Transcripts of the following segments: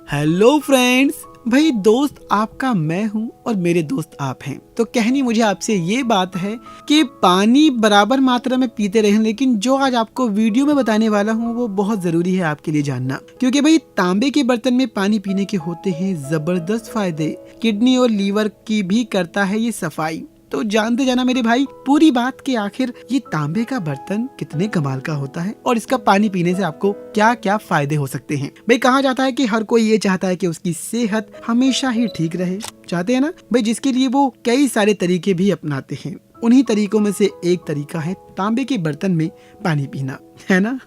Hello friends, भाई दोस्त आपका मैं हूँ और मेरे दोस्त आप हैं। तो कहनी मुझे आपसे ये बात है कि पानी बराबर मात्रा में पीते रहें, लेकिन जो आज आपको वीडियो में बताने वाला हूँ वो बहुत जरूरी है आपके लिए जानना, क्योंकि भाई तांबे के बर्तन में पानी पीने के होते हैं जबरदस्त फायदे। किडनी और लीवर की भी करता है ये सफाई। तो जानते जाना मेरे भाई पूरी बात के आखिर ये तांबे का बर्तन कितने कमाल का होता है और इसका पानी पीने से आपको क्या क्या फायदे हो सकते हैं। भाई कहा जाता है कि हर कोई ये चाहता है कि उसकी सेहत हमेशा ही ठीक रहे, चाहते हैं ना भाई, जिसके लिए वो कई सारे तरीके भी अपनाते हैं। उन्हीं तरीकों में से एक तरीका है तांबे के बर्तन में पानी पीना, है ना।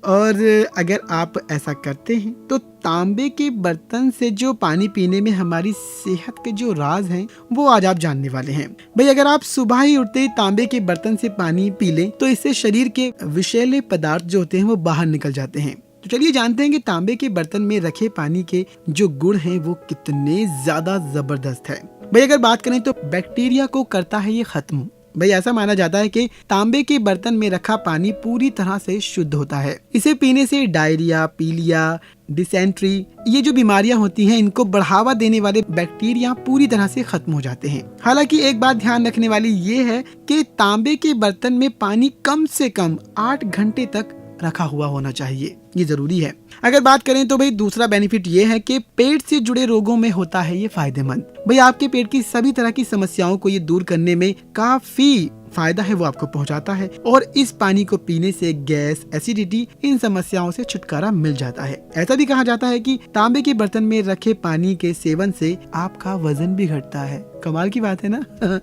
और अगर आप ऐसा करते हैं तो तांबे के बर्तन से जो पानी पीने में हमारी सेहत के जो राज हैं वो आज आप जानने वाले हैं। भाई अगर आप सुबह ही उठते ही तांबे के बर्तन से पानी पी लें तो इससे शरीर के विषैले पदार्थ जो होते हैं वो बाहर निकल जाते हैं। तो चलिए जानते हैं कि तांबे के बर्तन में रखे पानी के जो गुण हैं वो कितने ज्यादा जबरदस्त है। भाई अगर बात करें तो बैक्टीरिया को करता है ये खत्म। भाई ऐसा माना जाता है कि तांबे के बर्तन में रखा पानी पूरी तरह से शुद्ध होता है। इसे पीने से डायरिया, पीलिया, डिसेंट्री, ये जो बीमारियां होती हैं इनको बढ़ावा देने वाले बैक्टीरिया पूरी तरह से खत्म हो जाते हैं। हालांकि एक बात ध्यान रखने वाली ये है कि तांबे के बर्तन में पानी कम से कम 8 घंटे तक रखा हुआ होना चाहिए, ये जरूरी है। अगर बात करें तो भाई दूसरा बेनिफिट ये है कि पेट से जुड़े रोगों में होता है ये फायदेमंद। भाई आपके पेट की सभी तरह की समस्याओं को ये दूर करने में काफी फायदा है वो आपको पहुंचाता है और इस पानी को पीने से गैस, एसिडिटी, इन समस्याओं से छुटकारा मिल जाता है। ऐसा भी कहा जाता है कि तांबे के बर्तन में रखे पानी के सेवन से आपका वजन भी घटता है। कमाल की बात है ना।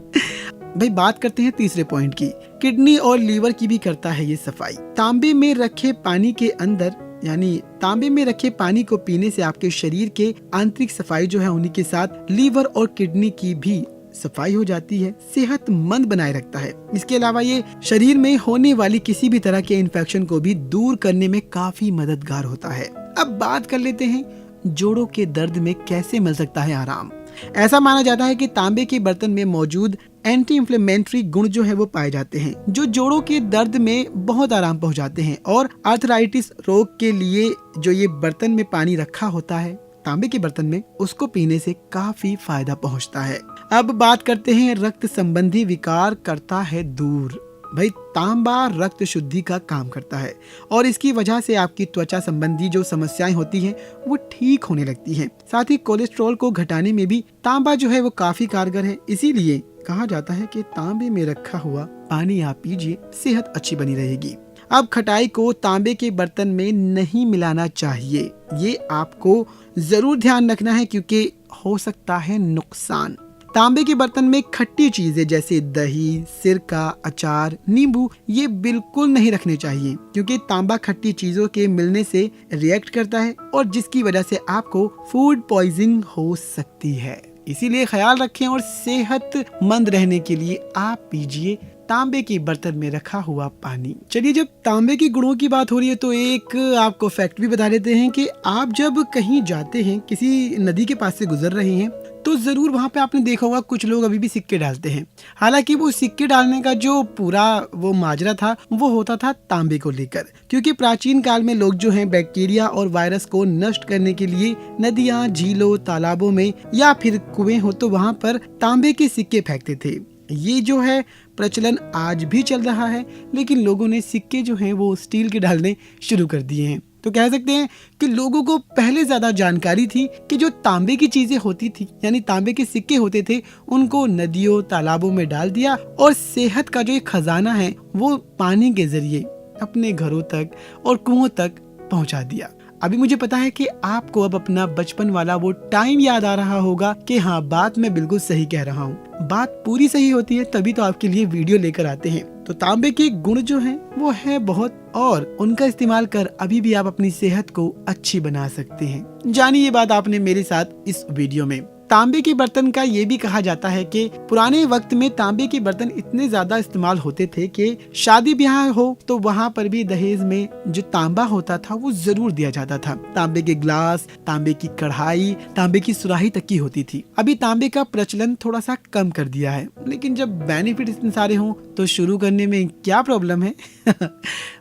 भाई बात करते हैं तीसरे पॉइंट की, किडनी और लीवर की भी करता है ये सफाई। तांबे में रखे पानी के अंदर यानी तांबे में रखे पानी को पीने से आपके शरीर के आंतरिक सफाई जो है उन्हीं के साथ लीवर और किडनी की भी सफाई हो जाती है, सेहतमंद बनाए रखता है। इसके अलावा ये शरीर में होने वाली किसी भी तरह के इन्फेक्शन को भी दूर करने में काफी मददगार होता है। अब बात कर लेते हैं जोड़ों के दर्द में कैसे मिल सकता है आराम। ऐसा माना जाता है कि तांबे के बर्तन में मौजूद एंटी इंफ्लेमेटरी गुण जो है वो पाए जाते हैं, जो जोड़ों के दर्द में बहुत आराम पहुंचाते हैं। और आर्थराइटिस रोग के लिए जो ये बर्तन में पानी रखा होता है तांबे के बर्तन में, उसको पीने से काफी फायदा पहुंचता है। अब बात करते हैं रक्त संबंधी विकार करता है दूर। भाई तांबा रक्त शुद्धि का काम करता है और इसकी वजह से आपकी त्वचा संबंधी जो समस्याएं होती हैं वो ठीक होने लगती हैं। साथ ही कोलेस्ट्रॉल को घटाने में भी तांबा जो है वो काफी कारगर है। इसीलिए कहा जाता है कि तांबे में रखा हुआ पानी आप पीजिए, सेहत अच्छी बनी रहेगी। अब खटाई को तांबे के बर्तन में नहीं मिलाना चाहिए, ये आपको जरूर ध्यान रखना है क्योंकि हो सकता है नुकसान। तांबे के बर्तन में खट्टी चीजें जैसे दही, सिरका, अचार, नींबू ये बिल्कुल नहीं रखने चाहिए, क्योंकि तांबा खट्टी चीजों के मिलने से रिएक्ट करता है और जिसकी वजह से आपको फूड पॉइजनिंग हो सकती है। इसीलिए ख्याल रखें और सेहतमंद रहने के लिए आप पीजिए तांबे के बर्तन में रखा हुआ पानी। चलिए जब तांबे के गुणों की बात हो रही है तो एक आपको फैक्ट भी बता देते हैं कि आप जब कहीं जाते हैं, किसी नदी के पास से गुजर रहे हैं, तो जरूर वहाँ पे आपने देखा होगा कुछ लोग अभी भी सिक्के डालते हैं। हालांकि वो सिक्के डालने का जो पूरा वो माजरा था वो होता था तांबे को लेकर, क्योंकि प्राचीन काल में लोग जो हैं बैक्टीरिया और वायरस को नष्ट करने के लिए नदियाँ, झीलों, तालाबों में या फिर कुएं हो तो वहाँ पर तांबे के सिक्के फेंकते थे। ये जो है प्रचलन आज भी चल रहा है, लेकिन लोगों ने सिक्के जो हैं वो स्टील के डालने शुरू कर दिए हैं। तो कह सकते हैं कि लोगों को पहले ज्यादा जानकारी थी कि जो तांबे की चीजें होती थी यानी तांबे के सिक्के होते थे उनको नदियों, तालाबों में डाल दिया और सेहत का जो एक खजाना है वो पानी के जरिए अपने घरों तक और कुओं तक पहुंचा दिया। अभी मुझे पता है कि आपको अब अपना बचपन वाला वो टाइम याद आ रहा होगा कि हाँ, बात मैं बिल्कुल सही कह रहा हूँ। बात पूरी सही होती है तभी तो आपके लिए वीडियो लेकर आते हैं। तो तांबे के गुण जो हैं वो है बहुत, और उनका इस्तेमाल कर अभी भी आप अपनी सेहत को अच्छी बना सकते हैं। जानिए ये बात आपने मेरे साथ इस वीडियो में। तांबे के बर्तन का ये भी कहा जाता है कि पुराने वक्त में तांबे के बर्तन इतने ज्यादा इस्तेमाल होते थे कि शादी ब्याह हो तो वहाँ पर भी दहेज में जो तांबा होता था वो जरूर दिया जाता था। तांबे के ग्लास, तांबे की कढ़ाई, तांबे की सुराही तक की होती थी। अभी तांबे का प्रचलन थोड़ा सा कम कर दिया है, लेकिन जब बेनिफिट इतने सारे हों तो शुरू करने में क्या प्रॉब्लम है।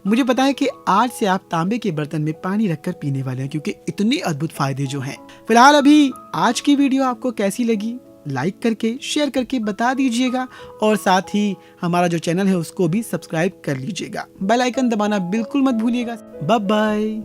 मुझे पता है कि आज से आप तांबे के बर्तन में पानी रखकर पीने वाले हैं, क्योंकि इतने अद्भुत फायदे जो हैं। फिलहाल अभी आज की वीडियो आपको कैसी लगी लाइक करके शेयर करके बता दीजिएगा, और साथ ही हमारा जो चैनल है उसको भी सब्सक्राइब कर लीजिएगा। बेल आइकन दबाना बिल्कुल मत भूलिएगा। Bye bye.